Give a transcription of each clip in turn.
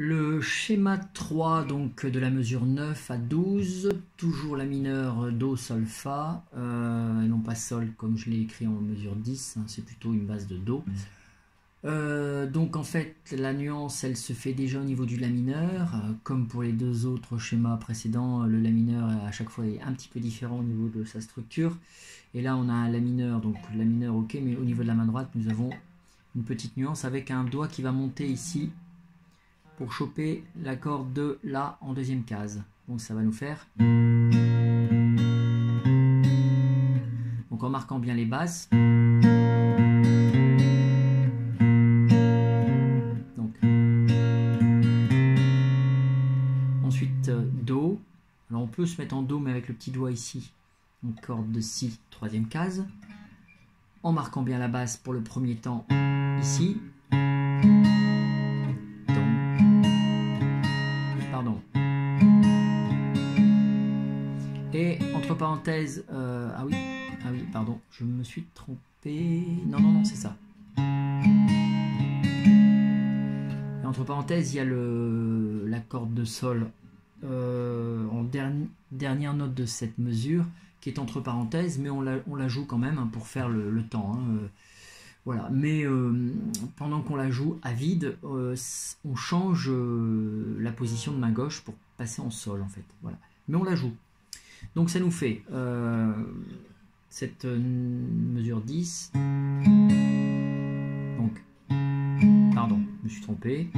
Le schéma 3 donc, de la mesure 9 à 12, toujours la mineure Do, Sol, Fa, et non pas Sol comme je l'ai écrit en mesure 10, hein, c'est plutôt une base de Do. Donc en fait la nuance elle se fait déjà au niveau du La mineur, comme pour les deux autres schémas précédents, le La mineur à chaque fois est un petit peu différent au niveau de sa structure, et là on a un La mineur, donc La mineur ok, mais au niveau de la main droite nous avons une petite nuance avec un doigt qui va monter ici pour choper l'accord de La en deuxième case. Donc ça va nous faire. Donc en marquant bien les basses. Donc. Ensuite Do. Alors on peut se mettre en Do mais avec le petit doigt ici. Donc corde de Si, troisième case. En marquant bien la basse pour le premier temps ici. Et entre parenthèses, ah oui, pardon, je me suis trompé. Non, c'est ça. Et entre parenthèses, il y a la corde de Sol en dernière note de cette mesure, qui est entre parenthèses, mais on la joue quand même, hein, pour faire le temps. Hein, voilà. Mais pendant qu'on la joue à vide, on change la position de main gauche pour passer en Sol en fait. Voilà. Mais on la joue. Donc ça nous fait cette mesure 10. Donc, pardon, je me suis trompé.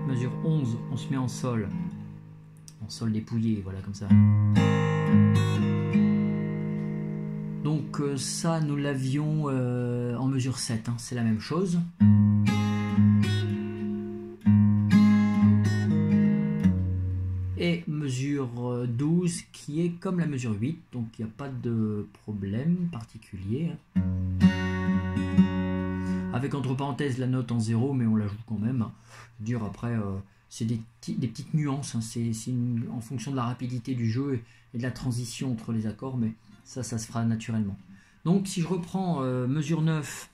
Mesure 11, on se met en Sol dépouillé, voilà comme ça. Donc ça, nous l'avions en mesure 7, hein, c'est la même chose. Et mesure 12 qui est comme la mesure 8, donc il n'y a pas de problème particulier. Avec entre parenthèses la note en 0, mais on la joue quand même. Je veux dire, après, c'est des petites nuances, hein, c'est en fonction de la rapidité du jeu et de la transition entre les accords, mais ça se fera naturellement. Donc si je reprends mesure 9...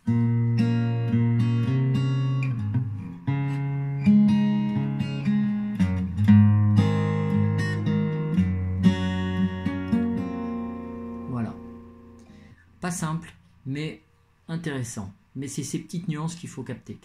Pas simple, mais intéressant. Mais c'est ces petites nuances qu'il faut capter.